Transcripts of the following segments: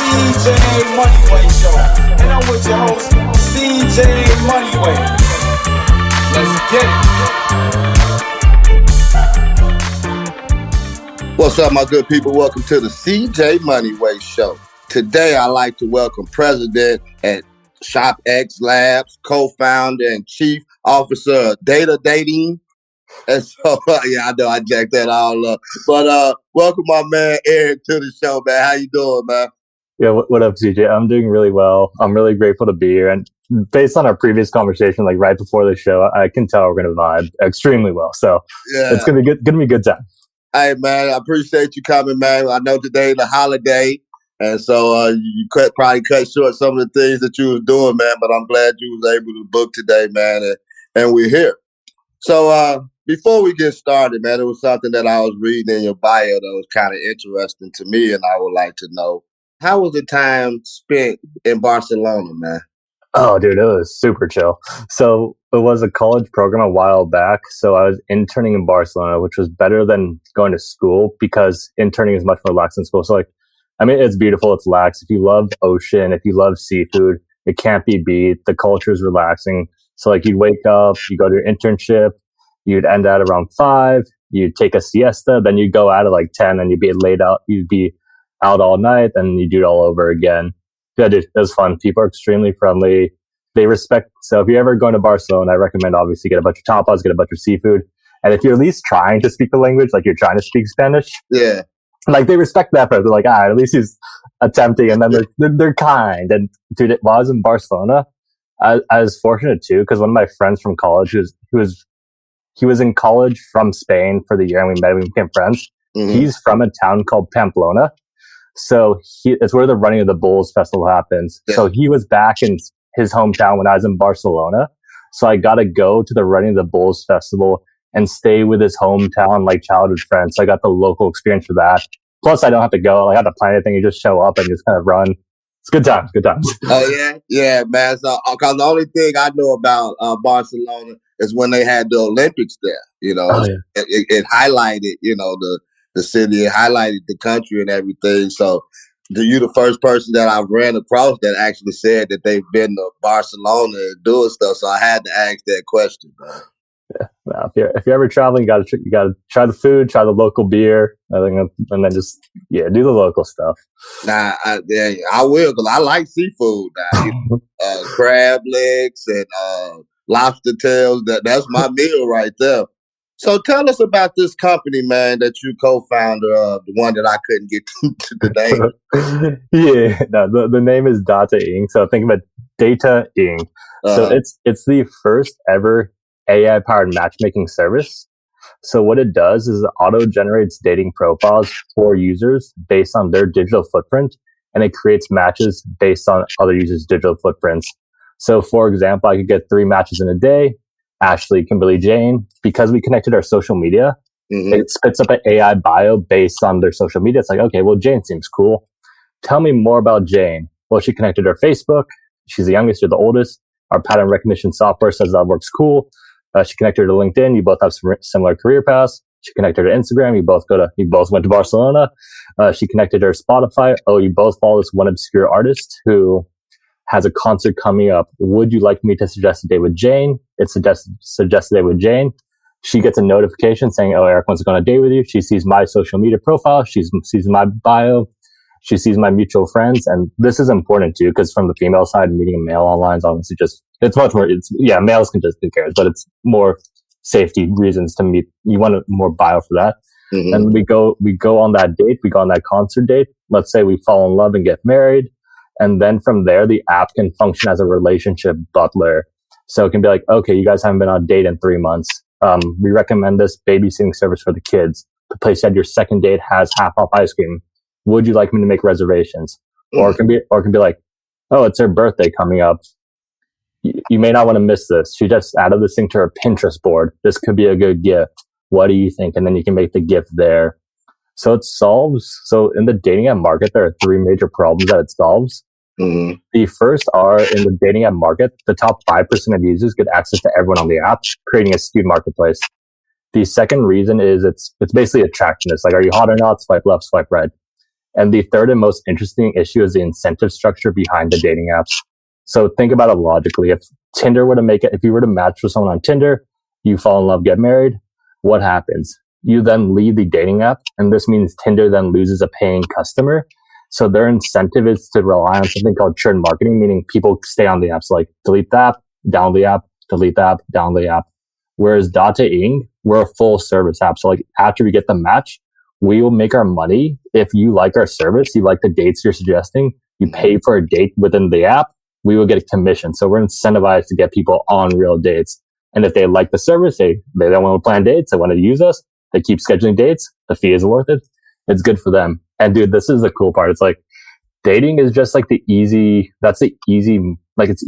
CJ Moneyway Show. And I'm with your host, CJ Moneyway. Let's get it. What's up, my good people? Welcome to the CJ Moneyway Show. Today, I'd like to welcome President at ShopX Labs, co-founder and chief officer of data dating. And so, yeah, I know I jacked that all up. But welcome my man Eric to the show, man. How you doing, man? Yeah, what up, CJ? I'm doing really well. I'm really grateful to be here. And based on our previous conversation, like right before the show, I can tell we're going to vibe extremely well. So yeah, it's going to be a good time. Hey, man, I appreciate you coming, man. I know today's the holiday. And so you probably cut short some of the things that you was doing, man. But I'm glad you was able to book today, man. And we're here. So before we get started, man, it was something that I was reading in your bio that was kind of interesting to me. And I would like to know, how was the time spent in Barcelona, man? Oh, dude, it was super chill. So it was a college program a while back. So I was interning in Barcelona, which was better than going to school because interning is much more lax than school. So like, I mean, it's beautiful. It's lax. If you love ocean, if you love seafood, it can't be beat. The culture is relaxing. So like you'd wake up, you go to your internship, you'd end at around 5, you'd take a siesta, then you'd go out at like 10 and you'd be laid out. You'd be out all night and you do it all over again. Yeah, dude, it was fun. People are extremely friendly. They respect. So if you're ever going to Barcelona, I recommend obviously get a bunch of tapas, get a bunch of seafood. And if you're at least trying to speak the language, like you're trying to speak Spanish, yeah, like they respect that effort. They're like, at least he's attempting, and then they're kind. And dude, while I was in Barcelona, I was fortunate too because one of my friends from college, he was in college from Spain for the year, and we became friends. Mm-hmm. He's from a town called Pamplona. So it's where the Running of the Bulls festival happens. Yeah. So he was back in his hometown when I was in Barcelona. So I got to go to the Running of the Bulls festival and stay with his hometown, like childhood friends. So I got the local experience for that. Plus, I don't have to go. I don't have to plan anything. You just show up and just kind of run. It's good times. Good times. Oh, yeah? Yeah, man. So, because the only thing I know about Barcelona is when they had the Olympics there. You know, it highlighted, you know, the city, it highlighted the country and everything. So you're the first person that I've ran across that actually said that they've been to Barcelona and doing stuff. So I had to ask that question, man. Yeah, no, if you're ever traveling, you gotta try the food, try the local beer, I think, and then just do the local stuff. Nah, I will because I like seafood. Now, you know, crab legs and lobster tails. That's my meal right there. So tell us about this company, man, that you co-founder of, the one that I couldn't get to the name. The name is Data Inc. So think about Data Inc. So it's the first ever AI-powered matchmaking service. So what it does is it auto-generates dating profiles for users based on their digital footprint, and it creates matches based on other users' digital footprints. So for example, I could get 3 matches in a day. Ashley, Kimberly, Jane. Because we connected our social media, it spits up an AI bio based on their social media. It's like, okay, well, Jane seems cool. Tell me more about Jane. Well, she connected her Facebook. She's the youngest, you're the oldest. Our pattern recognition software says that works cool. She connected her to LinkedIn. You both have similar career paths. She connected her to Instagram. You both went to Barcelona. She connected her to Spotify. Oh, you both follow this one obscure artist who has a concert coming up. Would you like me to suggest a date with Jane? It suggests a date with Jane. She gets a notification saying, oh, Eric wants to go on a date with you. She sees my social media profile. She sees my bio. She sees my mutual friends. And this is important too, because from the female side, meeting a male online is obviously it's much more, males can just, who cares, but it's more safety reasons to meet. You want more bio for that. Mm-hmm. And we go on that date. We go on that concert date. Let's say we fall in love and get married. And then from there, the app can function as a relationship butler. So it can be like, okay, you guys haven't been on a date in 3 months. We recommend this babysitting service for the kids. The place you had your second date has half off ice cream. Would you like me to make reservations? Or it can be like, oh, it's her birthday coming up. You may not want to miss this. She just added this thing to her Pinterest board. This could be a good gift. What do you think? And then you can make the gift there. So in the dating app market, there are 3 major problems that it solves. Mm-hmm. The first are in the dating app market, the top 5% of users get access to everyone on the app, creating a skewed marketplace. The second reason is it's basically attractiveness. Like, are you hot or not? Swipe left, swipe right. And the third and most interesting issue is the incentive structure behind the dating apps. So think about it logically. If Tinder were to make it, if you were to match with someone on Tinder, you fall in love, get married, what happens? You then leave the dating app, and this means Tinder then loses a paying customer. So their incentive is to rely on something called churn marketing, meaning people stay on the apps, like delete the app, download the app, delete the app, download the app. Whereas Data Inc., we're a full service app. So like after we get the match, we will make our money. If you like our service, you like the dates you're suggesting, you pay for a date within the app, we will get a commission. So we're incentivized to get people on real dates. And if they like the service, they don't want to plan dates, they want to use us, they keep scheduling dates, the fee is worth it. It's good for them. And dude, this is the cool part. It's like dating is just like it's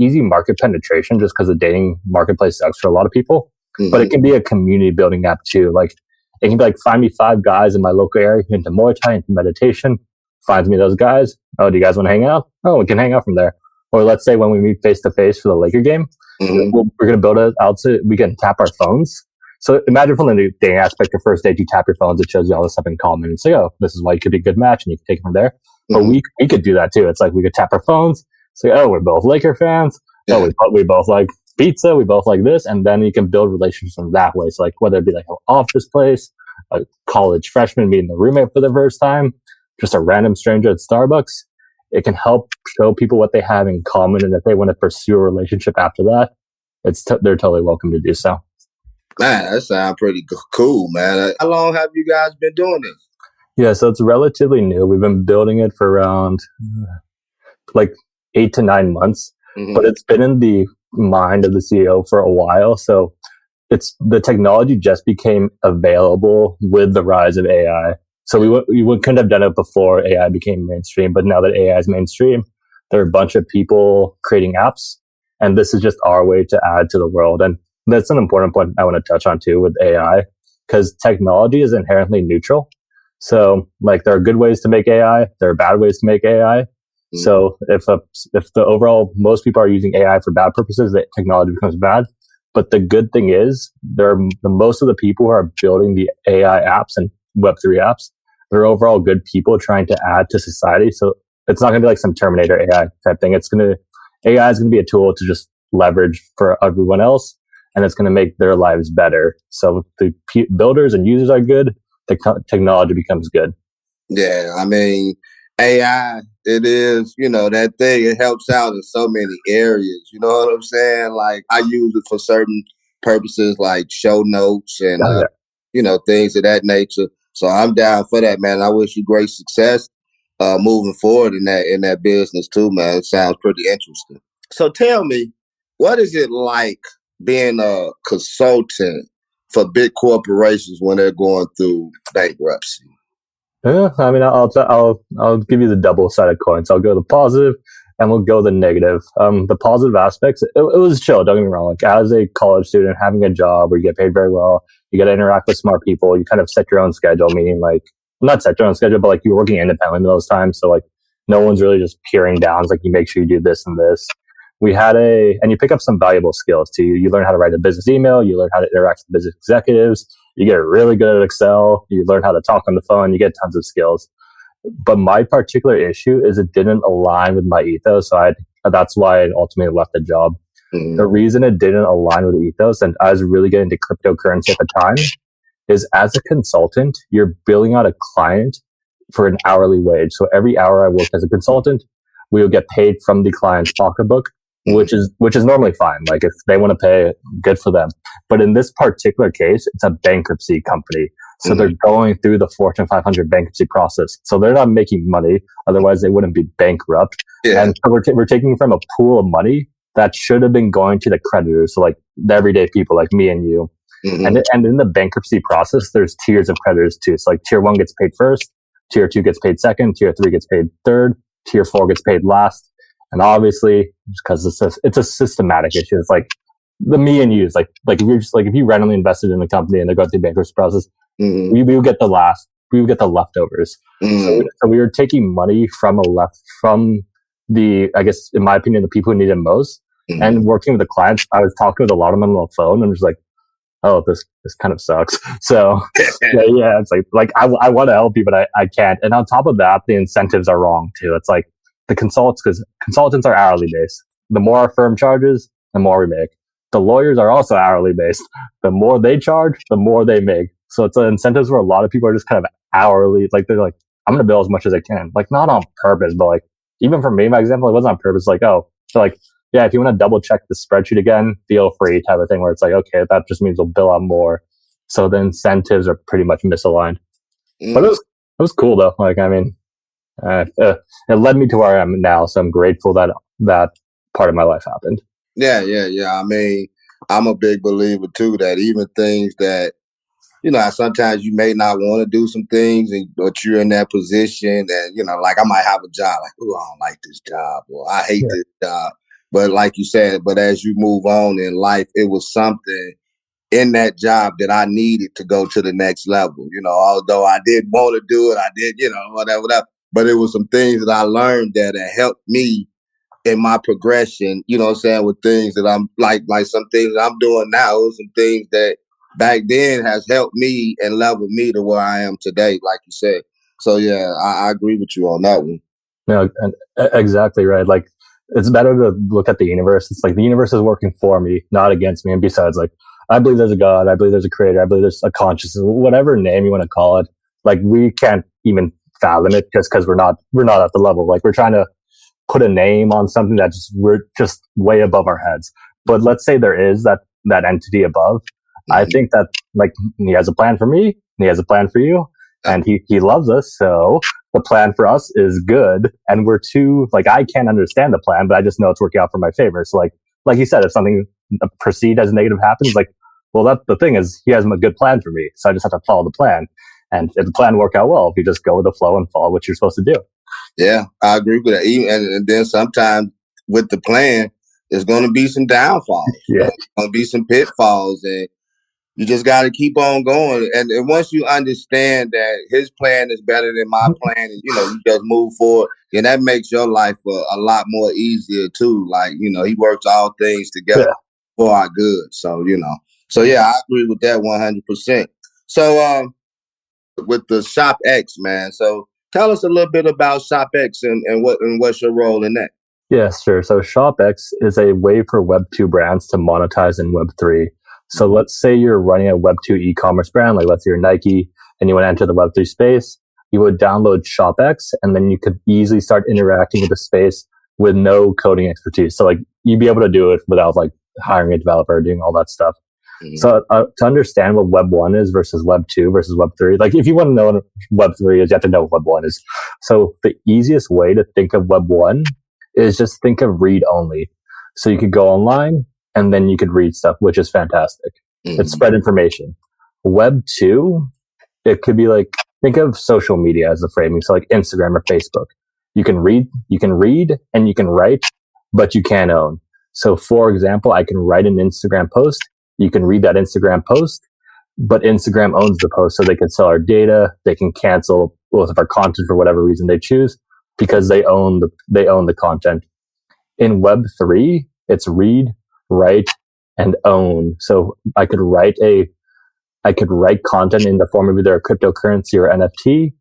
easy market penetration just because the dating marketplace sucks for a lot of people. Mm-hmm. But it can be a community building app too. Like it can be like, find me 5 guys in my local area into Muay Thai, into meditation, finds me those guys. Oh, do you guys want to hang out? Oh, we can hang out from there. Or let's say when we meet face to face for the Laker game, we're going to build it out so we can tap our phones. So imagine from the dating aspect, your first date, you tap your phones, it shows you all this stuff in common. And say, oh, this is why you could be a good match, and you can take it from there. But we could do that too. It's like we could tap our phones, say, oh, we're both Laker fans. Yeah. Oh, we both like pizza. We both like this. And then you can build relationships in that way. So like whether it be like an office place, a college freshman meeting a roommate for the first time, just a random stranger at Starbucks, it can help show people what they have in common. And if they want to pursue a relationship after that, they're totally welcome to do so. Man, that sounds pretty cool, man. How long have you guys been doing this? Yeah, so it's relatively new. We've been building it for around like 8 to 9 months, but it's been in the mind of the CEO for a while. So the technology just became available with the rise of AI. So we couldn't have done it before AI became mainstream, but now that AI is mainstream, there are a bunch of people creating apps, and this is just our way to add to the world. And that's an important point I want to touch on too with AI, because technology is inherently neutral. So like there are good ways to make AI, there are bad ways to make AI. So if the overall most people are using AI for bad purposes, that technology becomes bad. But the good thing is most of the people who are building the AI apps and Web3 apps, they're overall good people trying to add to society. So it's not going to be like some Terminator AI type thing. AI is going to be a tool to just leverage for everyone else, and it's going to make their lives better. So if the builders and users are good, the technology becomes good. Yeah, I mean, AI, it is, that thing, it helps out in so many areas. You know what I'm saying? Like, I use it for certain purposes like show notes and, things of that nature. So I'm down for that, man. I wish you great success moving forward in that business too, man. It sounds pretty interesting. So tell me, what is it like being a consultant for big corporations when they're going through bankruptcy? Yeah, I mean, I'll give you the double-sided coin. So I'll go the positive, and we'll go the negative. The positive aspects, it was chill. Don't get me wrong. Like as a college student, having a job where you get paid very well, you got to interact with smart people. You kind of set your own schedule, meaning like not set your own schedule, but like you're working independently those times. So like no one's really just peering down. It's like you make sure you do this and this. And you pick up some valuable skills too. You learn how to write a business email. You learn how to interact with business executives. You get really good at Excel. You learn how to talk on the phone. You get tons of skills. But my particular issue is it didn't align with my ethos. So that's why I ultimately left the job. The reason it didn't align with the ethos, and I was really getting into cryptocurrency at the time, is as a consultant, you're billing out a client for an hourly wage. So every hour I worked as a consultant, we would get paid from the client's pocketbook, which is normally fine. Like if they want to pay, good for them. But in this particular case, it's a bankruptcy company. So they're going through the Fortune 500 bankruptcy process. So they're not making money. Otherwise they wouldn't be bankrupt. Yeah. And so we're taking from a pool of money that should have been going to the creditors. So like the everyday people like me and you. And in the bankruptcy process, there's tiers of creditors too. So like tier 1 gets paid first, tier 2 gets paid second, tier 3 gets paid third, tier 4 gets paid last. And obviously, because it's a systematic issue. It's like the me and yous. Like if you randomly invested in a company and they're going through the bankruptcy process, we would get the leftovers. So we were taking money from the, I guess, in my opinion, the people who needed most, and working with the clients. I was talking with a lot of them on the phone, and just like, this kind of sucks. So yeah, it's like I want to help you, but I can't. And on top of that, the incentives are wrong too. It's like the because consultants are hourly based. The more our firm charges, the more we make. The lawyers are also hourly based. The more they charge, the more they make. So it's incentives where a lot of people are just kind of hourly. Like they're like, I'm going to bill as much as I can. Like not on purpose, but like even for me, my example, it wasn't on purpose. Like, oh, so like, yeah, if you want to double check the spreadsheet again, feel free type of thing where it's like, okay, that just means we'll bill out more. So the incentives are pretty much misaligned. But it was cool though. Like, I mean, it led me to where I am now. So I'm grateful that that part of my life happened. Yeah. I mean, I'm a big believer too that even things that, you know, sometimes you may not want to do some things, but you're in that position and, you know, like I might have a job, like, oh, I don't like this job or I hate this job. But like you said, but as you move on in life, it was something in that job that I needed to go to the next level. You know, although I didn't want to do it, I did, you know, whatever. But it was some things that I learned that helped me in my progression, you know what I'm saying, with things that I'm like some things that I'm doing now, some things that back then has helped me and leveled me to where I am today, like you said. So yeah, I agree with you on that one. No, and exactly right. Like it's better to look at the universe. It's like the universe is working for me, not against me. And besides, like I believe there's a God, I believe there's a creator, I believe there's a consciousness, whatever name you want to call it. Like we can't even fathom it just because we're not at the level. Like we're trying to put a name on something that we're just way above our heads. But let's say there is that entity above. I think that like he has a plan for me, and he has a plan for you, and he loves us. So the plan for us is good, and we're like I can't understand the plan, but I just know it's working out for my favor. So like you said, if something perceived as negative happens, like well, that the thing is he has a good plan for me, so I just have to follow the plan. And if the plan work out well, if you just go with the flow and follow what you're supposed to do. Yeah, I agree with that. And then sometimes with the plan, there's going to be some downfalls. Yeah. There's going to be some pitfalls, and you just got to keep on going. And once you understand that his plan is better than my plan, and you know, you just move forward, and that makes your life a lot more easier too. Like, you know, he works all things together for our good. So, you know, so yeah, I agree with that 100%. So, with the ShopX, man. So tell us a little bit about ShopX and what's your role in that? Yeah, sure. So ShopX is a way for Web2 brands to monetize in Web3. So let's say you're running a Web2 e-commerce brand, like let's say you're Nike and you want to enter the Web3 space. You would download ShopX and then you could easily start interacting with the space with no coding expertise. So like you'd be able to do it without like hiring a developer, doing all that stuff. So to understand what Web 1 is versus Web 2 versus Web 3, like if you want to know what Web 3 is, you have to know what Web 1 is. So the easiest way to think of Web 1 is just think of read only. So you could go online and then you could read stuff, which is fantastic. It's spread information. Web 2, it could be like, think of social media as the framing. So like Instagram or Facebook. You can read and you can write, but you can't own. So for example, I can write an Instagram post. You can read that Instagram post, but Instagram owns the post, so they can sell our data. They can cancel both of our content for whatever reason they choose because they own the content. In Web3, it's read, write, and own. So I could write content in the form of either a cryptocurrency or NFT.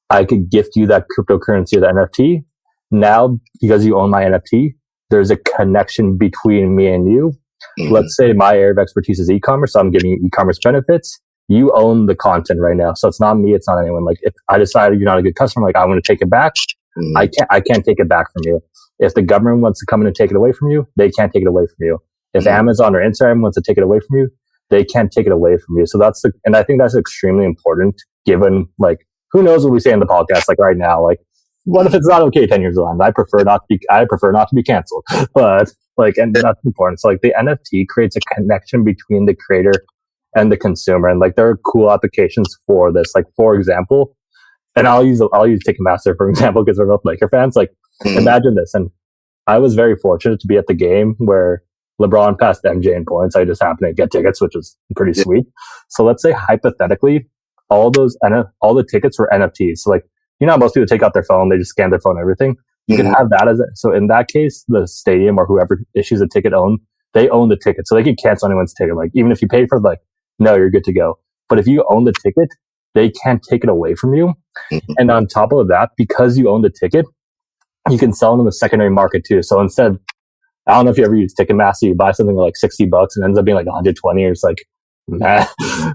I could gift you that cryptocurrency or the NFT. Now, because you own my NFT, there's a connection between me and you. Let's say my area of expertise is e-commerce. So I'm giving you e-commerce benefits. You own the content right now. So it's not me. It's not anyone. Like if I decide you're not a good customer, like I want to take it back. I can't take it back from you. If the government wants to come in and take it away from you, they can't take it away from you. If Amazon or Instagram wants to take it away from you, they can't take it away from you. So and I think that's extremely important given like, who knows what we say in the podcast, like right now, like, what if it's not okay 10 years on? I prefer not to be canceled, but like, and that's important. So like the NFT creates a connection between the creator and the consumer. And like, there are cool applications for this. Like, for example, and I'll use Ticketmaster, for example, because we're both Laker fans. Like, imagine this. And I was very fortunate to be at the game where LeBron passed MJ in points. I just happened to get tickets, which was pretty sweet. So let's say hypothetically, all the tickets were NFTs. So like, you know, most people take out their phone, they just scan their phone and everything. You can have that so in that case, the stadium or whoever issues a ticket they own the ticket. So they can cancel anyone's ticket. Like even if you pay for like no, you're good to go. But if you own the ticket, they can't take it away from you. And on top of that, because you own the ticket, you can sell it in the secondary market too. So instead, I don't know if you ever use Ticketmaster, you buy something for like $60 and it ends up being like 120, or it's like, nah.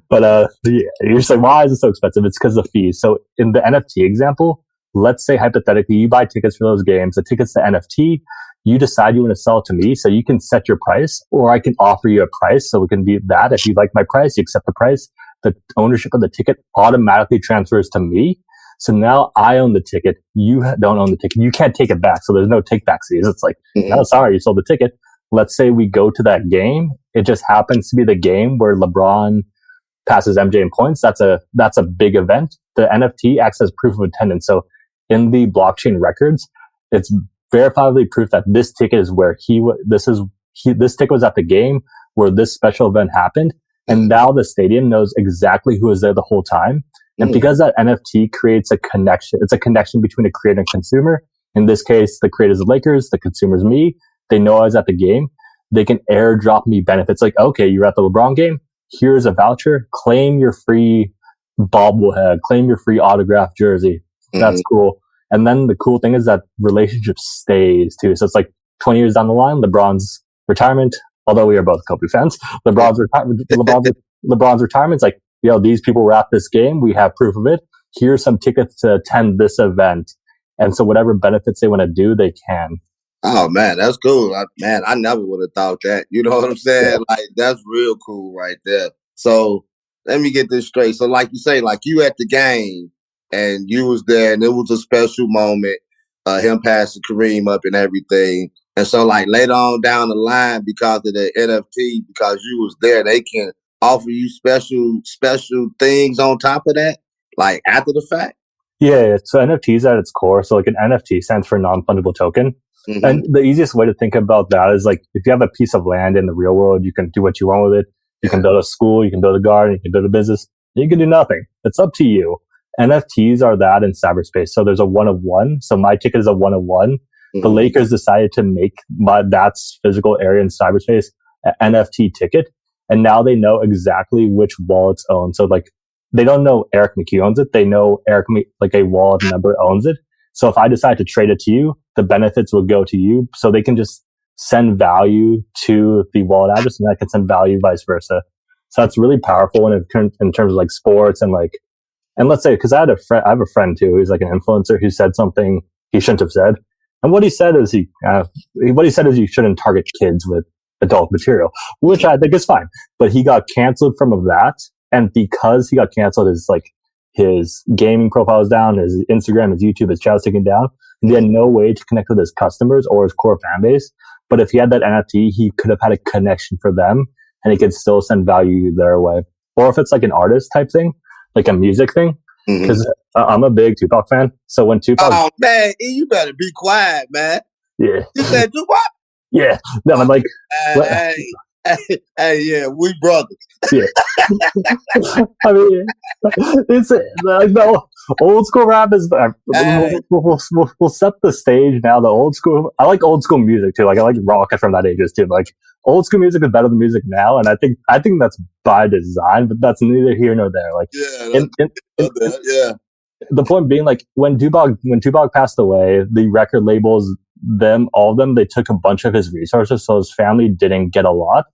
But you're just like, why is it so expensive? It's because of the fees. So in the NFT example, let's say hypothetically you buy tickets for those games, the tickets to NFT, you decide you want to sell it to me, so you can set your price, or I can offer you a price. So it can be that if you like my price, you accept the price, the ownership of the ticket automatically transfers to me. So now I own the ticket. You don't own the ticket. You can't take it back. So there's no take back fees. It's like, no, sorry, you sold the ticket. Let's say we go to that game. It just happens to be the game where LeBron passes MJ in points. That's a big event. The NFT acts as proof of attendance. So in the blockchain records, it's verifiably proof that this ticket is where this ticket was at the game where this special event happened. And now the stadium knows exactly who was there the whole time. And because that NFT creates a connection, it's a connection between a creator and consumer. In this case, the creator's the Lakers, the consumer's me. They know I was at the game. They can airdrop me benefits like, okay, you're at the LeBron game. Here's a voucher. Claim your free bobblehead. Claim your free autographed jersey. That's cool. And then the cool thing is that relationship stays too. So it's like 20 years down the line, LeBron's retirement, although we are both Kobe fans, LeBron's retirement's like, yo, these people were at this game. We have proof of it. Here's some tickets to attend this event. And so whatever benefits they want to do, they can. Oh, man, that's cool. I never would have thought that. You know what I'm saying? Yeah. Like, that's real cool right there. So let me get this straight. So like you say, like you at the game and you was there and it was a special moment, him passing Kareem up and everything. And so like later on down the line, because of the NFT, because you was there, they can offer you special things on top of that, like after the fact? Yeah, so NFTs at its core. So like an NFT stands for non-fungible token. And the easiest way to think about that is like if you have a piece of land in the real world, you can do what you want with it. You can build a school, you can build a garden, you can build a business. You can do nothing. It's up to you. NFTs are that in cyberspace. So there's a 1 of 1. So my ticket is a 1 of 1. The Lakers decided to make that physical area in cyberspace an NFT ticket. And now they know exactly which wallets own. So like they don't know Eric McHugh owns it. They know like a wallet member owns it. So if I decide to trade it to you, the benefits will go to you. So they can just send value to the wallet address and I can send value vice versa. So that's really powerful in terms of like sports and let's say, cause I have a friend too, who's like an influencer who said something he shouldn't have said. And what he said is you shouldn't target kids with adult material, which I think is fine. But he got canceled from that. And because he got canceled, his gaming profile was down, his Instagram, his YouTube, his chat was taken down. And he had no way to connect with his customers or his core fan base. But if he had that NFT, he could have had a connection for them and he could still send value their way. Or if it's like an artist type thing, like a music thing, because I'm a big Tupac fan. So when Tupac... Oh, man, you better be quiet, man. Yeah. You said Tupac? Yeah. No, I'm like... Hey, yeah, we brothers. Yeah. I mean, it's the old school rap is... We'll set the stage now. The old school... I like old school music, too. Like, I like rock from that ages, too. Like, old school music is better than music now, and I think that's by design, but that's neither here nor there. Like, the point being, like, when Tupac passed away, the record labels, all of them, they took a bunch of his resources, so his family didn't get a lot.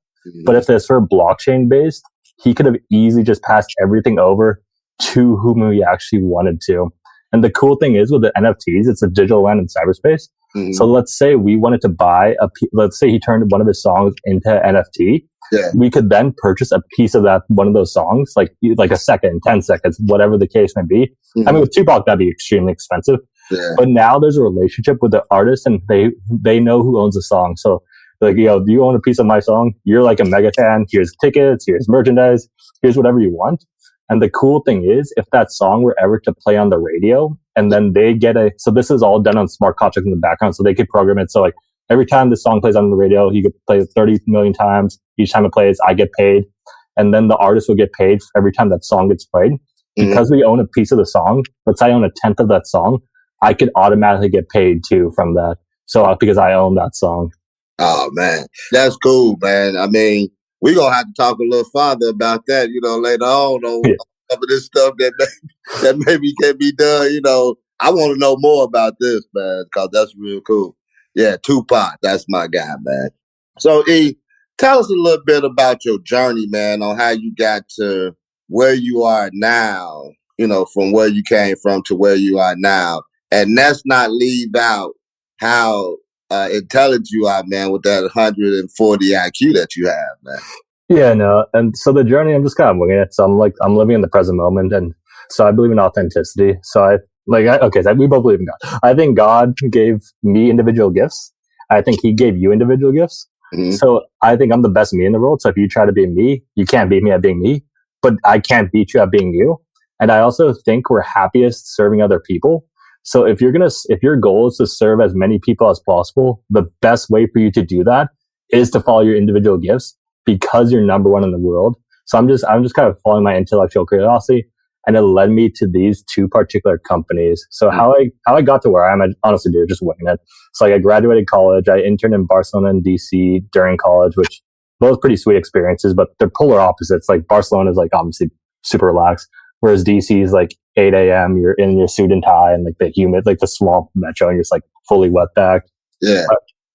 But if this were blockchain based, he could have easily just passed everything over to whom he actually wanted to. And the cool thing is with the NFTs, it's a digital land in cyberspace. So let's say we wanted to buy let's say he turned one of his songs into NFT. Yeah. We could then purchase a piece of that, one of those songs, like a second, 10 seconds, whatever the case may be. I mean, with Tupac, that'd be extremely expensive. Yeah. But now there's a relationship with the artist and they know who owns the song. So like, do you own a piece of my song? You're like a mega fan. Here's tickets, here's merchandise, here's whatever you want. And the cool thing is, if that song were ever to play on the radio and then they get so this is all done on smart contracts in the background. So they could program it. So like every time this song plays on the radio, you could play it 30 million times. Each time it plays, I get paid. And then the artist will get paid every time that song gets played. Because we own a piece of the song, let's say I own a 10th of that song, I could automatically get paid too from that. So because I own that song. Oh man, that's cool, man. I mean, we're going to have to talk a little farther about that, later on some of this stuff that maybe can be done. I want to know more about this, man, because that's real cool. Yeah, Tupac, that's my guy, man. So, E, tell us a little bit about your journey, man, on how you got to where you are now, from where you came from to where you are now. And let's not leave out how intelligent you are, man, with that 140 IQ that you have, man. Yeah, no. And so the journey, I'm just kind of winging it. So I'm living in the present moment. And so I believe in authenticity. So we both believe in God. I think God gave me individual gifts. I think he gave you individual gifts. Mm-hmm. So I think I'm the best me in the world. So if you try to be me, you can't beat me at being me, but I can't beat you at being you. And I also think we're happiest serving other people. So if your goal is to serve as many people as possible, the best way for you to do that is to follow your individual gifts, because you're number one in the world. So I'm just kind of following my intellectual curiosity, and it led me to these two particular companies. So how I got to where I am, I honestly do just winging it. So I graduated college. I interned in Barcelona and DC during college, which both pretty sweet experiences, but they're polar opposites. Like Barcelona is like obviously super relaxed, whereas DC is like 8 a.m. You're in your suit and tie and like the humid, like the swamp metro, and you're just like fully wet backed. Yeah.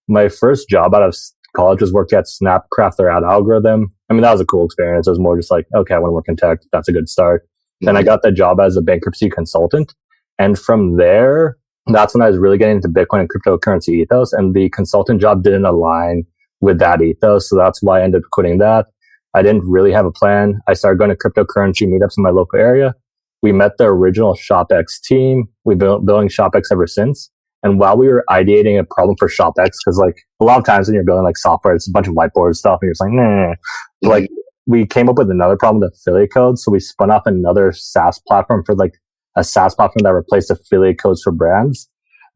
My first job out of college was worked at Snap, craft their ad algorithm. I mean, that was a cool experience. It was more just like, okay, I want to work in tech. That's a good start. Mm-hmm. Then I got the job as a bankruptcy consultant. And from there, that's when I was really getting into Bitcoin and cryptocurrency ethos. And the consultant job didn't align with that ethos. So that's why I ended up quitting that. I didn't really have a plan. I started going to cryptocurrency meetups in my local area. We met the original ShopX team. We've been building ShopX ever since. And while we were ideating a problem for ShopX, because like a lot of times when you're building like software, it's a bunch of whiteboard stuff, and you're just like, nah. But, like we came up with another problem with affiliate codes, so we spun off another SaaS platform for like a SaaS platform that replaced affiliate codes for brands.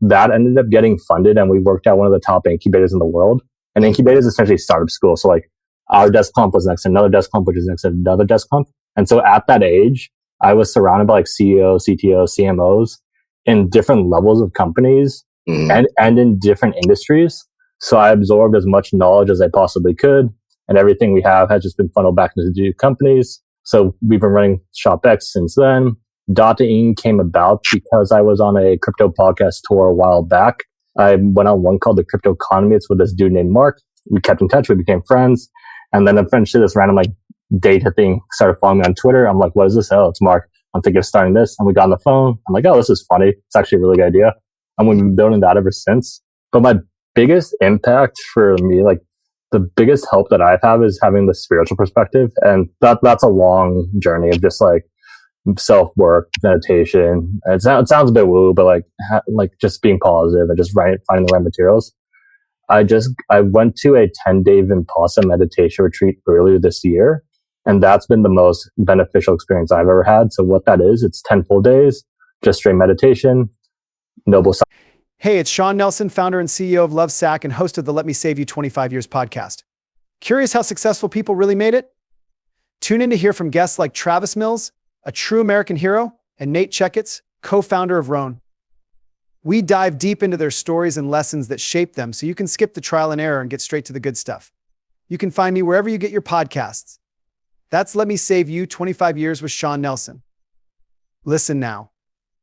That ended up getting funded, and we worked at one of the top incubators in the world. And incubator is essentially startup school. So like our desk clump was next to another desk clump, which is next to another desk clump. And so at that age, I was surrounded by like CEOs, CTOs, CMOs in different levels of companies and in different industries. So I absorbed as much knowledge as I possibly could, and everything we have has just been funneled back into the companies. So we've been running ShopX since then. Data-ing came about because I was on a crypto podcast tour a while back. I went on one called The Crypto Economy. It's with this dude named Mark. We kept in touch. We became friends. And then eventually this random like data thing started following me on Twitter. I'm like, what is this? Oh, it's Mark. I'm thinking of starting this. And we got on the phone. I'm like, oh, this is funny. It's actually a really good idea. And we've been building that ever since. But my biggest impact for me, like the biggest help that I've had is having the spiritual perspective. And that's a long journey of just like self-work, meditation. It sounds a bit woo, but like just being positive and just finding the right materials. I went to a 10-day Vipassana meditation retreat earlier this year, and that's been the most beneficial experience I've ever had. So what that is, it's 10 full days, just straight meditation, noble. Hey, it's Sean Nelson, founder and CEO of Lovesack and host of the Let Me Save You 25 Years podcast. Curious how successful people really made it? Tune in to hear from guests like Travis Mills, a true American hero, and Nate Checketts, co-founder of Roan. We dive deep into their stories and lessons that shape them so you can skip the trial and error and get straight to the good stuff. You can find me wherever you get your podcasts. That's Let Me Save You 25 Years with Sean Nelson. Listen now.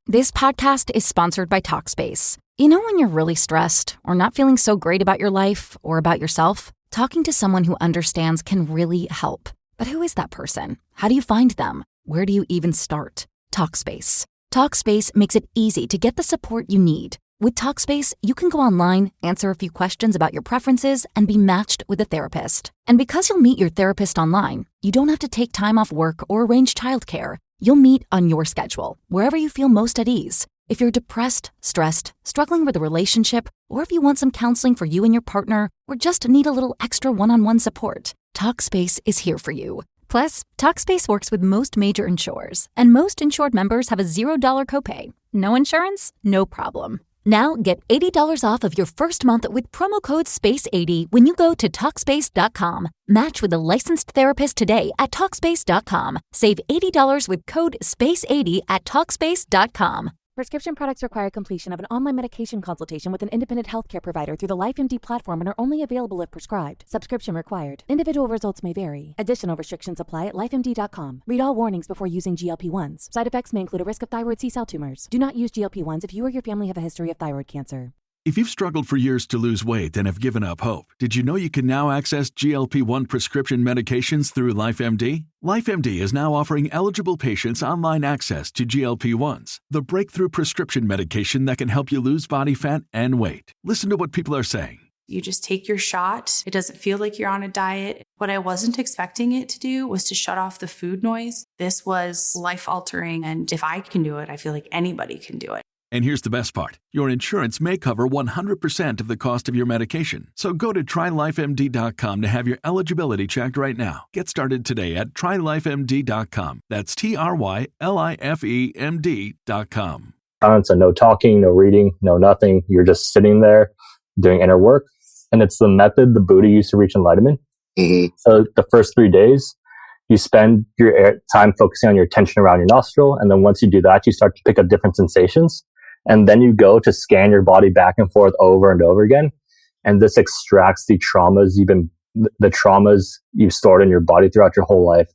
This podcast is sponsored by Talkspace. You know when you're really stressed or not feeling so great about your life or about yourself? Talking to someone who understands can really help. But who is that person? How do you find them? Where do you even start? Talkspace. Talkspace makes it easy to get the support you need. With Talkspace, you can go online, answer a few questions about your preferences, and be matched with a therapist. And because you'll meet your therapist online, you don't have to take time off work or arrange childcare. You'll meet on your schedule, wherever you feel most at ease. If you're depressed, stressed, struggling with a relationship, or if you want some counseling for you and your partner, or just need a little extra one-on-one support, Talkspace is here for you. Plus, Talkspace works with most major insurers, and most insured members have a $0 copay. No insurance? No problem. Now get $80 off of your first month with promo code SPACE80 when you go to Talkspace.com. Match with a licensed therapist today at Talkspace.com. Save $80 with code SPACE80 at Talkspace.com. Prescription products require completion of an online medication consultation with an independent healthcare provider through the LifeMD platform and are only available if prescribed. Subscription required. Individual results may vary. Additional restrictions apply at lifemd.com. Read all warnings before using GLP-1s. Side effects may include a risk of thyroid C-cell tumors. Do not use GLP-1s if you or your family have a history of thyroid cancer. If you've struggled for years to lose weight and have given up hope, did you know you can now access GLP-1 prescription medications through LifeMD? LifeMD is now offering eligible patients online access to GLP-1s, the breakthrough prescription medication that can help you lose body fat and weight. Listen to what people are saying. You just take your shot. It doesn't feel like you're on a diet. What I wasn't expecting it to do was to shut off the food noise. This was life-altering, and if I can do it, I feel like anybody can do it. And here's the best part. Your insurance may cover 100% of the cost of your medication. So go to trylifemd.com to have your eligibility checked right now. Get started today at trylifemd.com. That's trylifemd.com. So no talking, no reading, no nothing. You're just sitting there doing inner work. And it's the method the Buddha used to reach enlightenment. Mm-hmm. So the first 3 days, you spend your time focusing on your attention around your nostril. And then once you do that, you start to pick up different sensations. And then you go to scan your body back and forth over and over again. And this extracts the traumas you've stored in your body throughout your whole life.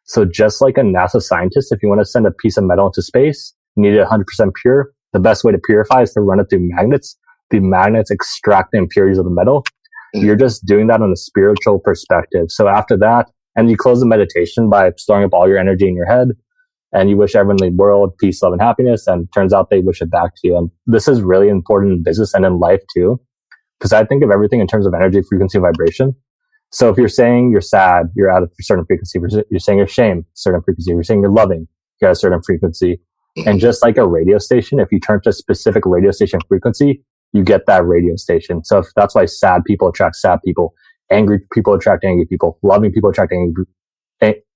So just like a NASA scientist, if you want to send a piece of metal into space, you need it 100% pure. The best way to purify is to run it through magnets. The magnets extract the impurities of the metal. You're just doing that on a spiritual perspective. So after that, and you close the meditation by storing up all your energy in your head. And you wish everyone in the world peace, love, and happiness. And it turns out they wish it back to you. And this is really important in business and in life too. Because I think of everything in terms of energy, frequency, and vibration. So if you're saying you're sad, you're at a certain frequency. You're saying you're ashamed, certain frequency. You're saying you're loving, you're at a certain frequency. And just like a radio station, if you turn to a specific radio station frequency, you get that radio station. So that's why sad people attract sad people. Angry people attract angry people. Loving people attract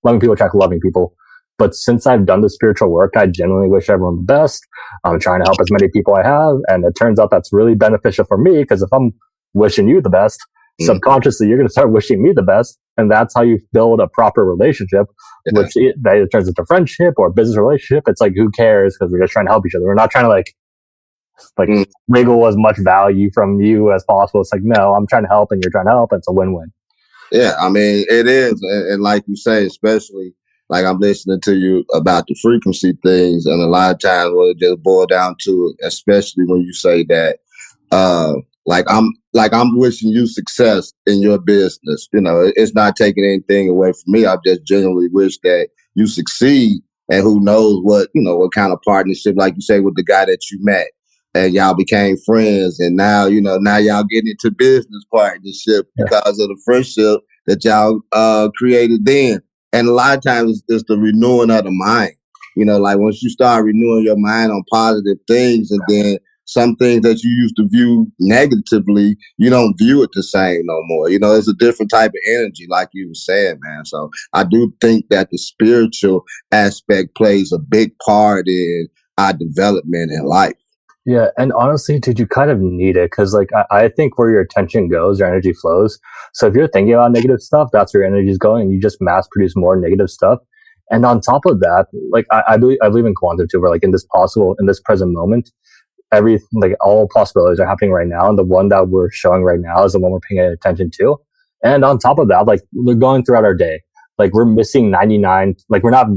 loving people attract loving people. But since I've done the spiritual work, I genuinely wish everyone the best. I'm trying to help as many people I have. And it turns out that's really beneficial for me because if I'm wishing you the best, subconsciously, you're going to start wishing me the best. And that's how you build a proper relationship, which either turns into friendship or business relationship. It's like, who cares? Because we're just trying to help each other. We're not trying to wiggle as much value from you as possible. It's like, no, I'm trying to help and you're trying to help. It's a win-win. Yeah, I mean, it is. And like you say, especially like I'm listening to you about the frequency things, and a lot of times what it just boils down to, especially when you say that, I'm wishing you success in your business. You know, it's not taking anything away from me. I just genuinely wish that you succeed, and who knows what kind of partnership, like you say, with the guy that you met and y'all became friends, and now y'all getting into business partnership because of the friendship that y'all created then. And a lot of times it's the renewing of the mind. Like once you start renewing your mind on positive things, and then some things that you used to view negatively, you don't view it the same no more. It's a different type of energy, like you were saying, man. So I do think that the spiritual aspect plays a big part in our development in life. Yeah, and honestly, dude, you kind of need it because, I think where your attention goes, your energy flows. So if you're thinking about negative stuff, that's where your energy is going, and you just mass produce more negative stuff. And on top of that, I believe in quantum too, where in this present moment, all possibilities are happening right now, and the one that we're showing right now is the one we're paying attention to. And on top of that, we're going throughout our day. We're missing 99, we're not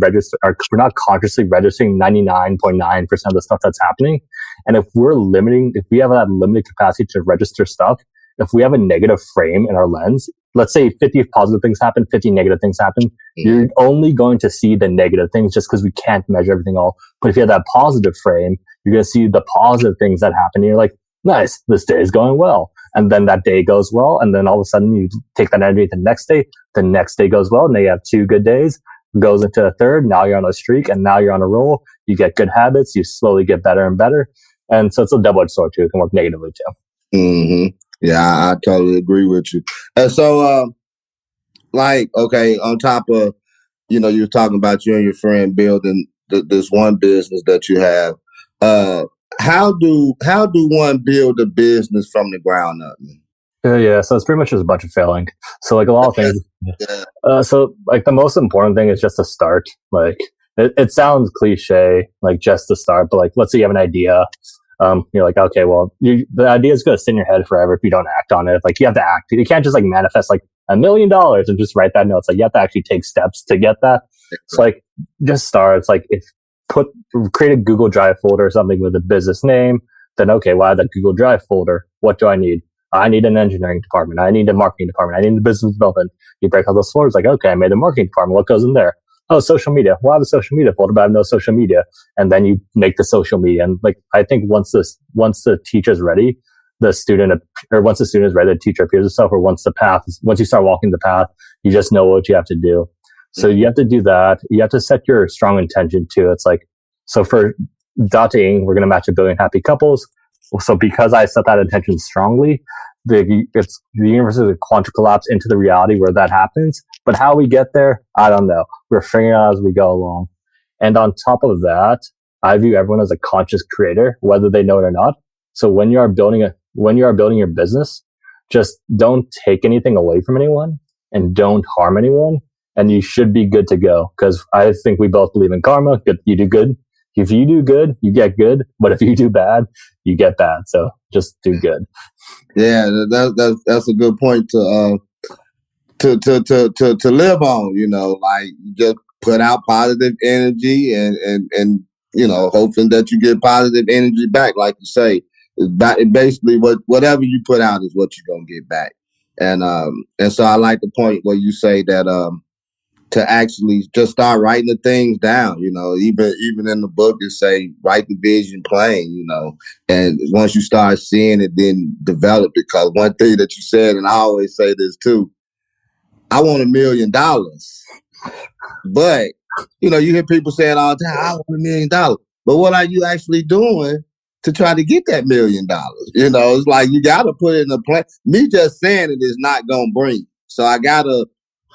consciously registering 99.9% of the stuff that's happening. And if we have that limited capacity to register stuff, if we have a negative frame in our lens, let's say 50 positive things happen, 50 negative things happen, you're only going to see the negative things just because we can't measure everything all. But if you have that positive frame, you're going to see the positive things that happen. And you're like, nice, this day is going well. And then that day goes well. And then all of a sudden you take that energy to the next day. The next day goes well. And then you have 2 good days, goes into a third. Now you're on a streak and now you're on a roll. You get good habits. You slowly get better and better. And so it's a double-edged sword too. It can work negatively too. Mm-hmm. Yeah, I totally agree with you. And so, on top of, you were talking about you and your friend building this one business that you have. How do one build a business from the ground up? Yeah, so it's pretty much just a bunch of failing. So a lot of things. Yeah. So the most important thing is just to start. it sounds cliche, like just to start, but like, let's say you have an idea. You're like, okay, well, the idea is going to sit in your head forever if you don't act on it. Like, you have to act. You can't just like manifest like $1 million and just write that note. It's like, you have to actually take steps to get that. It's like, just start. It's like, create a Google Drive folder or something with a business name. Then, okay, well, I have that Google Drive folder. What do I need? I need an engineering department. I need a marketing department. I need a business development. You break all those folders. Like, okay, I made a marketing department. What goes in there? Oh, social media. Well, I have a social media folder, but I have no social media. And then you make the social media. And like, I think once the teacher's ready, once the student is ready, the teacher appears itself, or once you start walking the path, you just know what you have to do. So you have to do that. You have to set your strong intention too. It's like, so for dating, we're going to match 1 billion happy couples. So because I set that intention strongly, the universe is a quantum collapse into the reality where that happens. But how we get there, I don't know. We're figuring it out as we go along. And on top of that, I view everyone as a conscious creator, whether they know it or not. So when you are building your business, just don't take anything away from anyone and don't harm anyone. And you should be good to go. Because I think we both believe in karma. You do good. If you do good, you get good. But if you do bad, you get bad. So just do good. Yeah, that's a good point to live on. You know, like just put out positive energy and you know, hoping that you get positive energy back. Like you say, basically whatever you put out is what you're gonna get back. And so I like the point where you say that to actually just start writing the things down, you know, even in the book, it say, write the vision plain, you know, and once you start seeing it, then develop it. Because one thing that you said, and I always say this too, I want $1 million, but you know, you hear people saying all the time, I want $1 million, but what are you actually doing to try to get that $1 million? You know, it's like, you got to put it in a plan. Me just saying it is not going to bring it. So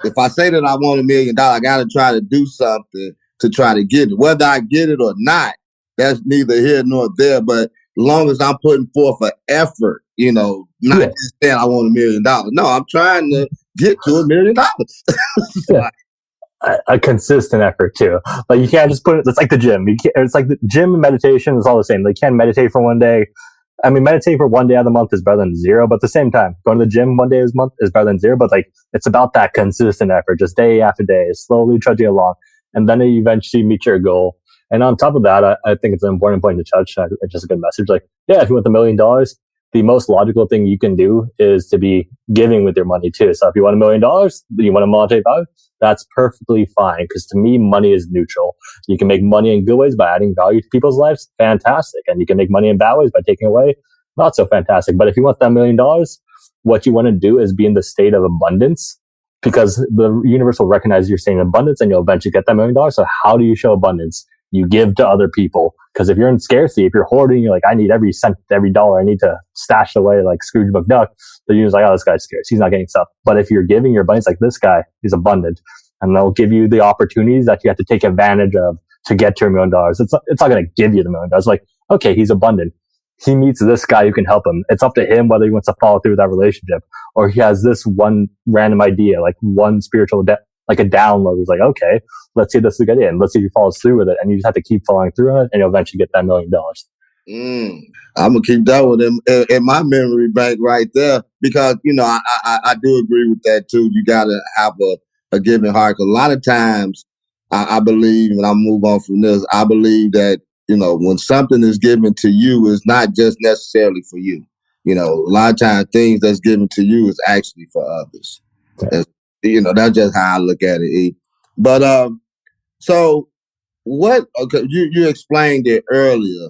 if I say that I want $1 million, I got to try to do something to try to get it. Whether I get it or not, that's neither here nor there. But as long as I'm putting forth an effort, you know, not just saying I want $1 million. No, I'm trying to get to $1 million. So a consistent effort too. Like, you can't just put it. It's like the gym. It's like the gym and meditation is all the same. They can't meditate for one day. I mean, meditating for 1 day out of the month is better than zero, but at the same time, going to the gym 1 day a month is better than zero. But like, it's about that consistent effort, just day after day, slowly trudging along, and then you eventually meet your goal. And on top of that, I think it's an important point to touch. It's just a good message. Like, yeah, if you want $1 million, the most logical thing you can do is to be giving with your money too. So if you want $1 million, you want a monetary value, that's perfectly fine. Because to me, money is neutral. You can make money in good ways by adding value to people's lives, fantastic. And you can make money in bad ways by taking away, not so fantastic. But if you want that $1 million, what you want to do is be in the state of abundance, because the universe will recognize your state in abundance and you'll eventually get that $1 million. So how do you show abundance? You give to other people. Because if you're in scarcity, if you're hoarding, you're like, I need every cent, every dollar. I need to stash away like Scrooge McDuck. The universe like, oh, this guy's scarce. He's not getting stuff. But if you're giving your abundance, like, this guy is abundant, and they'll give you the opportunities that you have to take advantage of to get to $1 million. It's not going to give you the $1 million. Like, okay, he's abundant. He meets this guy who can help him. It's up to him whether he wants to follow through with that relationship, or he has this one random idea, like one spiritual like a download. He's like, okay, let's see if this is a good idea, and let's see if he follows through with it. And you just have to keep following through on it, and you'll eventually get that $1 million. I'm gonna keep that one in my memory bank right there, because you know I do agree with that too. You gotta have a giving heart. 'Cause a lot of times I believe, and I'll move on from this, I believe that, you know, when something is given to you, it's not just necessarily for you. You know, a lot of times things that's given to you is actually for others. Yeah. You know, that's just how I look at it. E. But so what? Okay, you explained it earlier.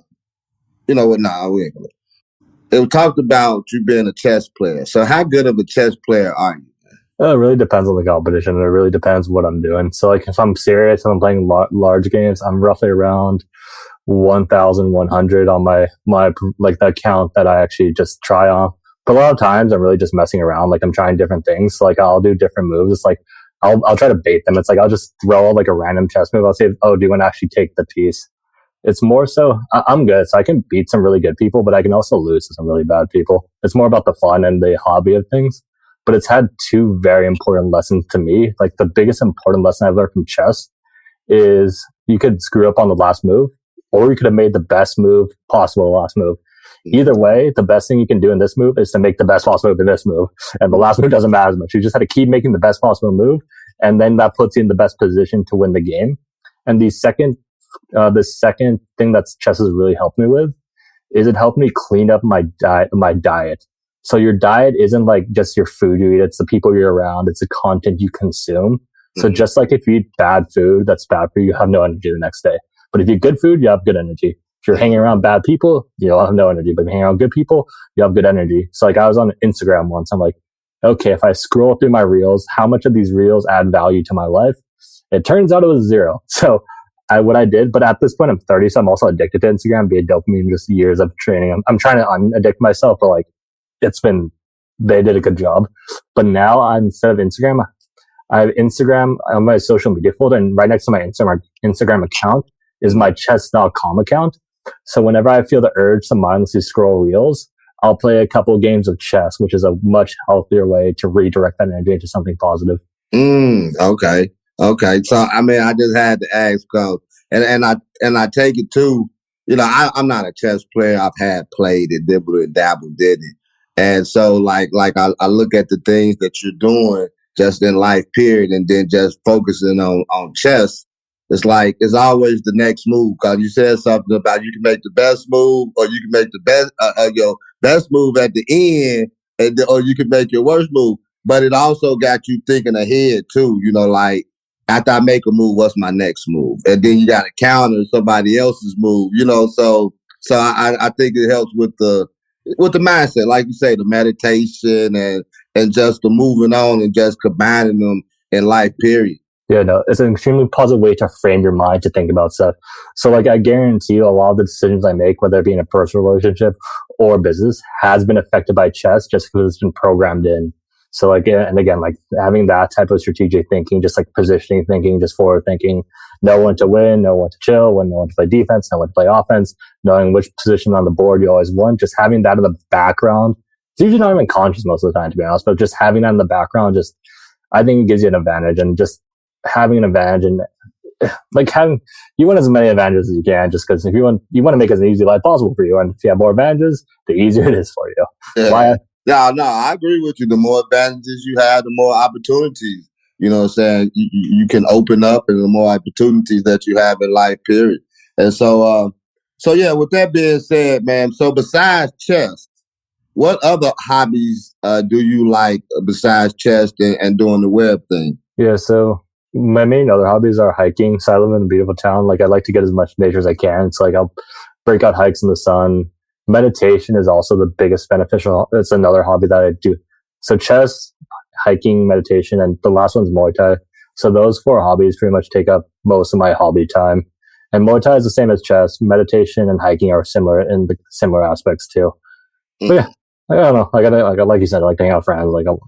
You know what? Nah, we ain't gonna. It talked about you being a chess player. So how good of a chess player are you? It really depends on the competition. It really depends what I'm doing. So like, if I'm serious and I'm playing large games, I'm roughly around 1,100 on my like the account that I actually just try on. But a lot of times I'm really just messing around. Like, I'm trying different things. So like, I'll do different moves. It's like, I'll try to bait them. It's like, I'll just throw out like a random chess move. I'll say, oh, do you want to actually take the piece? It's more so, I'm good. So I can beat some really good people, but I can also lose to some really bad people. It's more about the fun and the hobby of things. But it's had two very important lessons to me. Like, the biggest important lesson I've learned from chess is you could screw up on the last move, or you could have made the best move possible last move. Either way, the best thing you can do in this move is to make the best possible move in this move. And the last move doesn't matter as much. You just have to keep making the best possible move. And then that puts you in the best position to win the game. And the second thing that chess has really helped me with is it helped me clean up my diet. So your diet isn't like just your food you eat. It's the people you're around. It's the content you consume. So just like if you eat bad food, that's bad for you. You have no energy the next day. But if you eat good food, you have good energy. If you're hanging around bad people, you'll have no energy. But if you're hanging around good people, you have good energy. So like I was on Instagram once. I'm like, okay, if I scroll through my reels, how much of these reels add value to my life? It turns out it was zero. So what I did, but at this point I'm 30, so I'm also addicted to Instagram, be it dopamine, just years of training. I'm trying to unaddict myself, but like they did a good job. But now instead of Instagram, I have Instagram on my social media folder, and right next to my Instagram account is my chess.com account. So whenever I feel the urge to mindlessly scroll reels, I'll play a couple of games of chess, which is a much healthier way to redirect that energy into something positive. Okay. So I mean, I just had to ask, because and I take it too. You know, I'm not a chess player. I've had played it, dibbled and dabbled, did it, and so like I look at the things that you're doing just in life, period, and then just focusing on chess. It's like it's always the next move, because you said something about you can make the best move, or you can make the best your best move at the end, or you can make your worst move. But it also got you thinking ahead too. You know, like after I make a move, what's my next move? And then you got to counter somebody else's move. You know, so I think it helps with the mindset, like you say, the meditation and just the moving on and just combining them in life, period. Yeah, no, it's an extremely positive way to frame your mind to think about stuff. So like I guarantee you a lot of the decisions I make, whether it be in a personal relationship or business, has been affected by chess just because it's been programmed in. So like, and again, like having that type of strategic thinking, just like positioning thinking, just forward thinking, know when to win, know when to chill, know when to play defense, know when to play offense, knowing which position on the board you always want, just having that in the background. It's usually not even conscious most of the time, to be honest, but just having that in the background, just, I think it gives you an advantage. And just having an advantage and like you want as many advantages as you can, just because if you want to make it as an easy life possible for you. And if you have more advantages, the easier it is for you. Yeah. No, I agree with you. The more advantages you have, the more opportunities, you know what I'm saying, you can open up, and the more opportunities that you have in life, period. And so yeah, with that being said, man, so besides chess, what other hobbies do you like besides chess and doing the web thing? Yeah, so my main other hobbies are hiking. So I live in a beautiful town. Like I like to get as much nature as I can. So like I'll break out hikes in the sun. Meditation is also the biggest beneficial. It's another hobby that I do. So chess, hiking, meditation, and the last one's Muay Thai. So those 4 hobbies pretty much take up most of my hobby time. And Muay Thai is the same as chess. Meditation and hiking are similar in the similar aspects too. But yeah, I don't know. Like you said, I like to hang out with friends.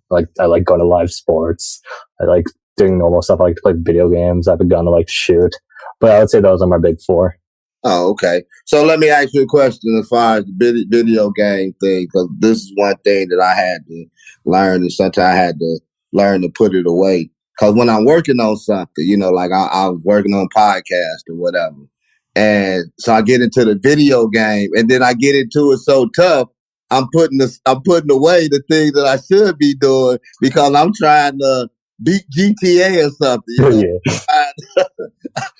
I like going to live sports. I like doing normal stuff. I like to play video games. I have a gun to like shoot. But I would say those are my big 4. Oh, okay. So let me ask you a question as far as the video game thing, because this is one thing that I had to learn, and sometimes I had to learn to put it away. Because when I'm working on something, you know, like I was working on a podcast or whatever, and so I get into the video game, and then I get into it so tough, I'm putting away the thing that I should be doing because I'm trying to beat GTA or something. You know? Yeah.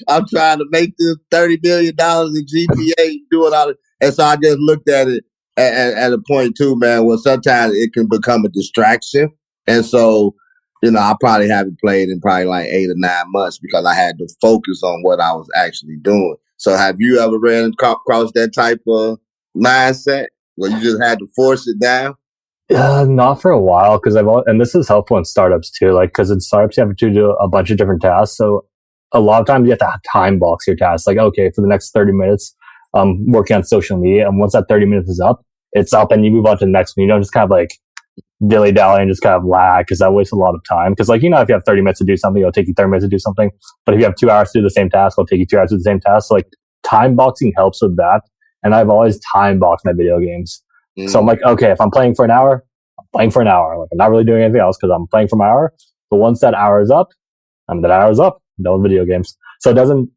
I'm trying to make this $30 million in GPA, doing all it. And so I just looked at it at a point too, man, where sometimes it can become a distraction. And so, you know, I probably haven't played in probably like 8 or 9 months because I had to focus on what I was actually doing. So have you ever ran across that type of mindset where you just had to force it down? Not for a while, because and this is helpful in startups too, like, because in startups you have to do a bunch of different tasks. So a lot of times you have to time box your tasks. Like, okay, for the next 30 minutes, working on social media. And once that 30 minutes is up, it's up and you move on to the next one. You don't just kind of like dilly-dally and just kind of lag, because that wastes a lot of time. Because like, you know, if you have 30 minutes to do something, it'll take you 30 minutes to do something. But if you have 2 hours to do the same task, it'll take you 2 hours to do the same task. So like time boxing helps with that. And I've always time boxed my video games. So I'm like, okay, if I'm playing for an hour, I'm playing for an hour. Like I'm not really doing anything else because I'm playing for my hour. But once that hour is up, that hour is up. No video games. So it doesn't,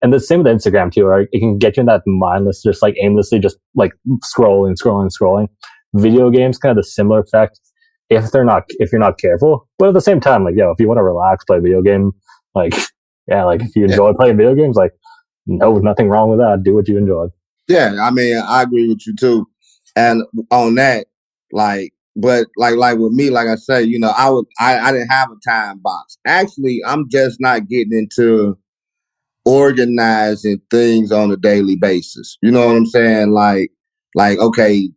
And the same with Instagram too, right? It can get you in that mindless, just like aimlessly, just like scrolling. Video games kind of the similar effect if you're not careful. But at the same time, like, if you want to relax, play a video game, like, like if you enjoy playing video games, like, no, nothing wrong with that. Do what you enjoy. Yeah, I mean, I agree with you too. And on that, like, but like with me, like I say, I didn't have a time box. Actually, I'm just not getting into organizing things on a daily basis. You know what I'm saying? Like, okay,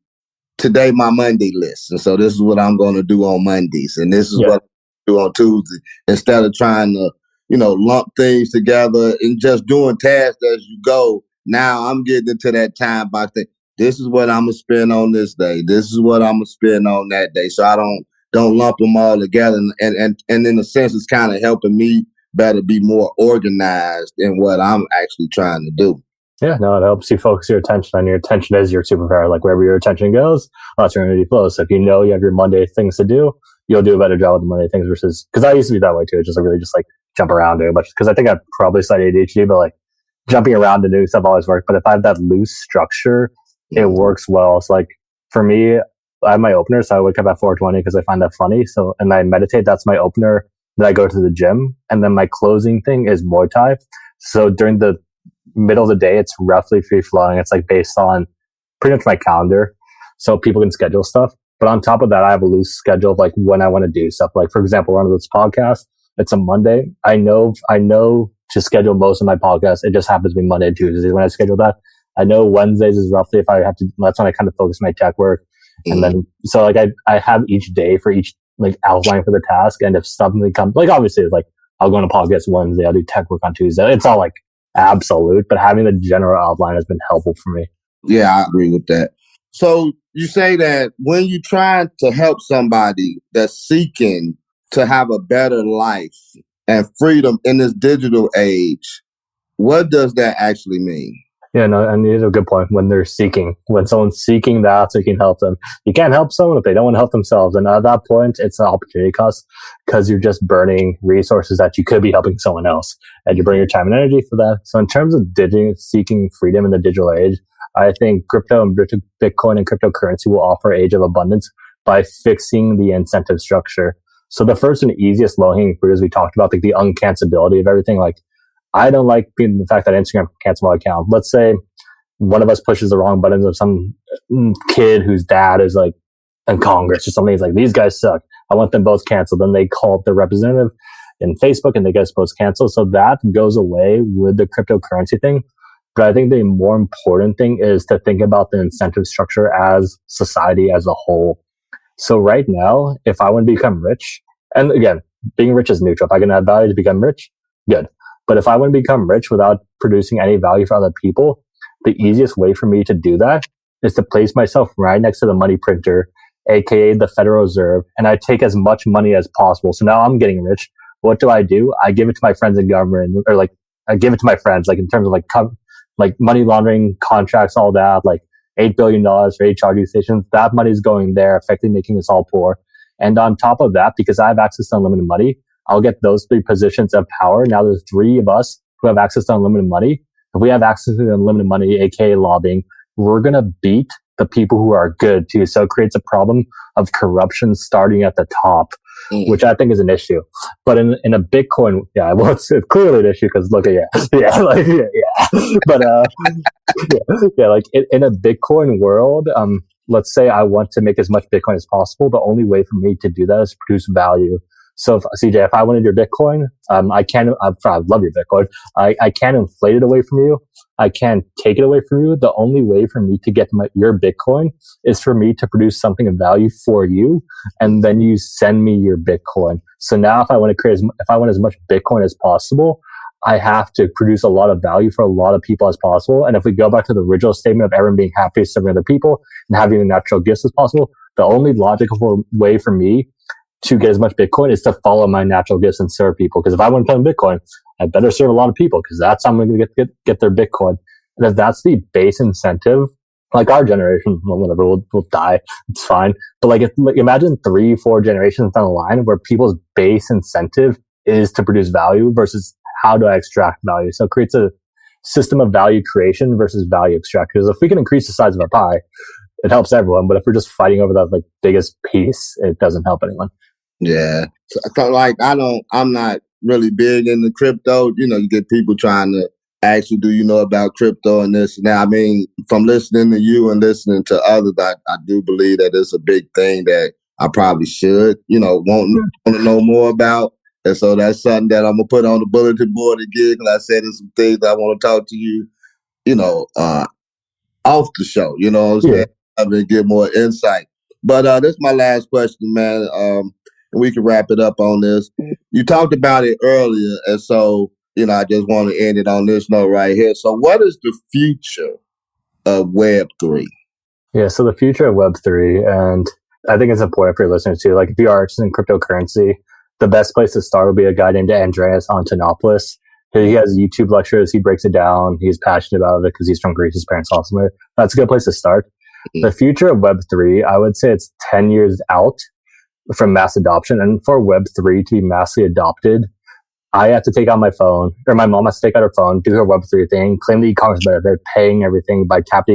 today my Monday list. And so this is what I'm going to do on Mondays. And this is what I do on Tuesday. Instead of trying to, lump things together and just doing tasks as you go. Now I'm getting into that time box thing. This is what I'm going to spend on this day. This is what I'm going to spend on that day. So I don't lump them all together. And in a sense, it's kind of helping me better be more organized in what I'm actually trying to do. Yeah, no, it helps you focus your attention, and your attention is your superpower. Like wherever your attention goes, that's your energy flows. So if you know you have your Monday things to do, you'll do a better job with the Monday things versus, because I used to be that way too. It's just really just like jump around doing a bunch, because I think I probably studied ADHD, but like jumping around and doing stuff always works. But if I have that loose structure, it works well. So like for me, I have my opener, so I wake up at 4:20 because I find that funny. So, and I meditate. That's my opener. Then I go to the gym, and then my closing thing is Muay Thai. So during the middle of the day, it's roughly free flowing. It's like based on pretty much my calendar, so people can schedule stuff. But on top of that, I have a loose schedule of like when I want to do stuff. Like for example, one of this podcast, it's a Monday. I know to schedule most of my podcasts. It just happens to be Monday and Tuesdays when I schedule that. I know Wednesdays is roughly if I have to. That's when I kind of focus my tech work, and then so like I have each day for each like outline for the task. And if something comes, like obviously it's like I'll go on a podcast Wednesday, I'll do tech work on Tuesday. It's all like absolute, but having the general outline has been helpful for me. Yeah, I agree with that. So you say that when you try to help somebody that's seeking to have a better life and freedom in this digital age, what does that actually mean? Yeah, no, and it's a good point. When someone's seeking that, so you can help them. You can't help someone if they don't want to help themselves. And at that point, it's an opportunity cost because you're just burning resources that you could be helping someone else. And you bring your time and energy for that. So in terms of seeking freedom in the digital age, I think crypto and Bitcoin and cryptocurrency will offer an age of abundance by fixing the incentive structure. So the first and easiest low-hanging fruit, as we talked about, like the uncancelability of everything, like I don't like the fact that Instagram can cancel my account. Let's say one of us pushes the wrong buttons of some kid whose dad is like in Congress or something. He's like, these guys suck. I want them both canceled. Then they call up the representative in Facebook and they get us both canceled. So that goes away with the cryptocurrency thing. But I think the more important thing is to think about the incentive structure as society as a whole. So right now, if I want to become rich, and again, being rich is neutral. If I can add value to become rich, good. But if I want to become rich without producing any value for other people, the easiest way for me to do that is to place myself right next to the money printer, aka the Federal Reserve, and I take as much money as possible. So now I'm getting rich. What do? I give it to my friends in government, or like I give it to my friends, like in terms of like money laundering contracts, all that, like $8 billion for eight charging stations. That money is going there, effectively making us all poor. And on top of that, because I have access to unlimited money, I'll get those three positions of power. Now there's three of us who have access to unlimited money. If we have access to unlimited money, aka lobbying, we're going to beat the people who are good too. So it creates a problem of corruption starting at the top, which I think is an issue. But in a Bitcoin, well, it's clearly an issue because look at, But, like in a Bitcoin world, let's say I want to make as much Bitcoin as possible. The only way for me to do that is to produce value. So CJ, if I wanted your Bitcoin, I love your Bitcoin. I can't inflate it away from you. I can't take it away from you. The only way for me to get your Bitcoin is for me to produce something of value for you. And then you send me your Bitcoin. So now if I want as much Bitcoin as possible, I have to produce a lot of value for a lot of people as possible. And if we go back to the original statement of everyone being happy to serve other people and having the natural gifts as possible, the only logical way for me to get as much Bitcoin is to follow my natural gifts and serve people. Because if I want to play Bitcoin, I better serve a lot of people because that's how I'm going to get their Bitcoin. And if that's the base incentive, like our generation, whatever, we'll die. It's fine. But like imagine 3-4 generations down the line where people's base incentive is to produce value versus how do I extract value. So it creates system of value creation versus value extraction. Because if we can increase the size of our pie, it helps everyone. But if we're just fighting over that like biggest piece, it doesn't help anyone. Yeah. So like I'm not really big into crypto. You know, you get people trying to ask you, do you know about crypto and this and that? I mean, from listening to you and listening to others, I do believe that it's a big thing that I probably should, want to know more about. And so that's something that I'm going to put on the bulletin board again. Because I said there's some things I want to talk to you, off the show, you know what I'm saying? I mean, get more insight. But this is my last question, man. And we can wrap it up on this. You talked about it earlier. And so, I just want to end it on this note right here. So what is the future of Web3? Yeah, so the future of Web3, and I think it's important for your listeners too. Like if you are interested in cryptocurrency, the best place to start would be a guy named Andreas Antonopoulos. He has YouTube lectures. He breaks it down. He's passionate about it because he's from Greece. His parents also there. That's a good place to start. The future of Web3, I would say it's 10 years out from mass adoption. And for Web3 to be massively adopted, I have to take out my phone, or my mom has to take out her phone, do her Web3 thing, claim the e-commerce benefit, paying everything by tap.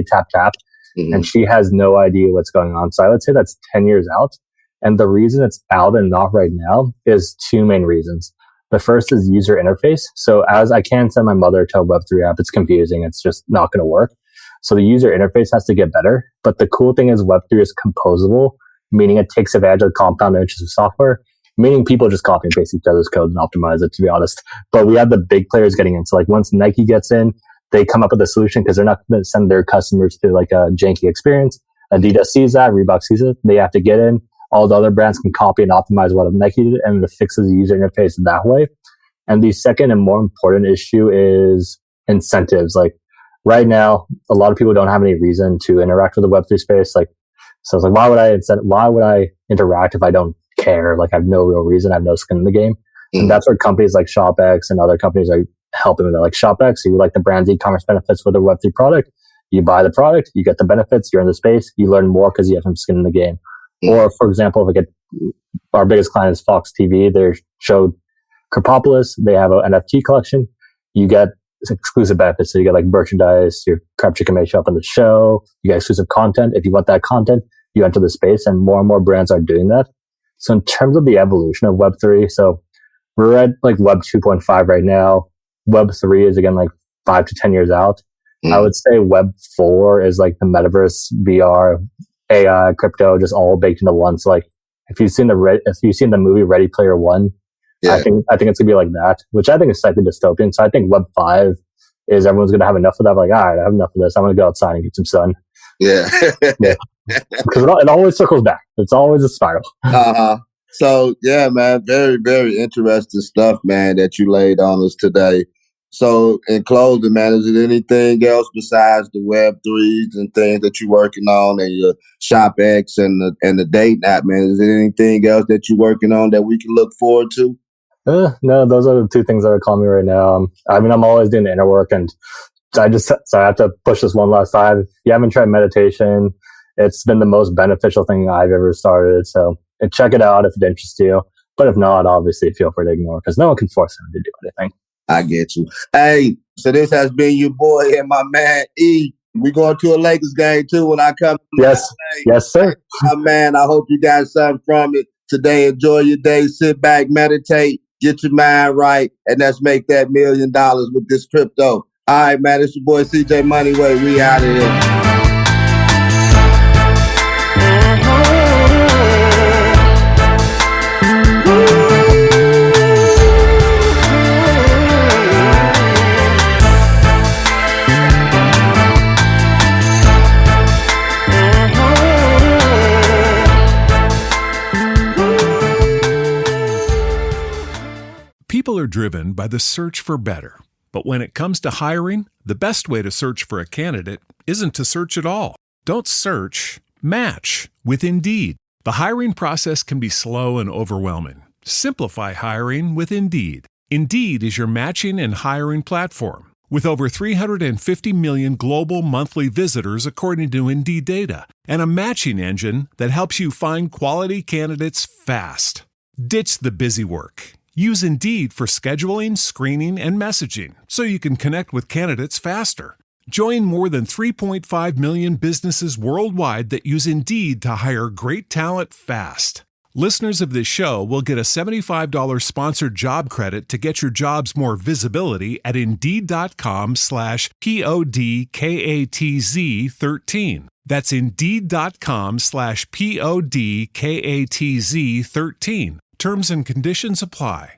And she has no idea what's going on. So I would say that's 10 years out. And the reason it's out and not right now is two main reasons. The first is user interface. So as I can send my mother to a Web3 app, it's confusing. It's just not going to work. So the user interface has to get better. But the cool thing is Web3 is composable, meaning it takes advantage of compound interest of software, meaning people just copy and paste each other's code and optimize it, to be honest. But we have the big players getting in. So like once Nike gets in, they come up with a solution because they're not going to send their customers to like a janky experience. Adidas sees that, Reebok sees it. They have to get in. All the other brands can copy and optimize what Nike did, and it fixes the user interface that way. And the second and more important issue is incentives. Like right now, a lot of people don't have any reason to interact with the Web3 space. So it's like, why would I interact if I don't care? Like I have no real reason. I have no skin in the game. And that's where companies like ShopX and other companies are helping with it. Like ShopX, you like the brand's e-commerce benefits with a Web3 product. You buy the product, you get the benefits, you're in the space, you learn more because you have some skin in the game. Or for example, if our biggest client is Fox TV, they showed Krapopolis, they have an NFT collection. You get exclusive benefits. So you get like merchandise, your crab chicken may show up on the show, you get exclusive content. If you want that content, you enter the space, and more brands are doing that. So in terms of the evolution of Web3, so we're at like Web 2.5 right now. Web 3 is again like 5 to 10 years out. I would say Web 4 is like the metaverse, VR, AI, crypto, just all baked into one. So like if you've seen the movie Ready Player One, I think it's gonna be like that, which I think is slightly dystopian. So I think Web 5 is everyone's gonna have enough of that. Like, all right, I have enough of this. I'm gonna go outside and get some sun. Yeah. Because it always circles back. It's always a spiral. So yeah, man, very, very interesting stuff, man, that you laid on us today. So in closing, man, is there anything else besides the Web3s and things that you're working on and your ShopX and the dating app, man? Is there anything else that you're working on that we can look forward to? No, those are the two things that are calling me right now. I mean, I'm always doing the inner work, and I have to push this one last time. If you haven't tried meditation, it's been the most beneficial thing I've ever started. So check it out if it interests you. But if not, obviously feel free to ignore, because no one can force them to do anything. I get you. Hey, so this has been your boy and my man E. We going to a Lakers game too when I come. Yes, sir. My man, I hope you got something from it today. Enjoy your day. Sit back, meditate, get your mind right, and let's make that $1 million with this crypto. All right, man. It's your boy CJ Moneyway. We out of here. People are driven by the search for better. But when it comes to hiring, the best way to search for a candidate isn't to search at all. Don't search, match with Indeed. The hiring process can be slow and overwhelming. Simplify hiring with Indeed. Indeed is your matching and hiring platform. With over 350 million global monthly visitors according to Indeed data, and a matching engine that helps you find quality candidates fast. Ditch the busy work. Use Indeed for scheduling, screening, and messaging so you can connect with candidates faster. Join more than 3.5 million businesses worldwide that use Indeed to hire great talent fast. Listeners of this show will get a $75 sponsored job credit to get your jobs more visibility at Indeed.com/PODKATZ13. That's Indeed.com/PODKATZ13. Terms and conditions apply.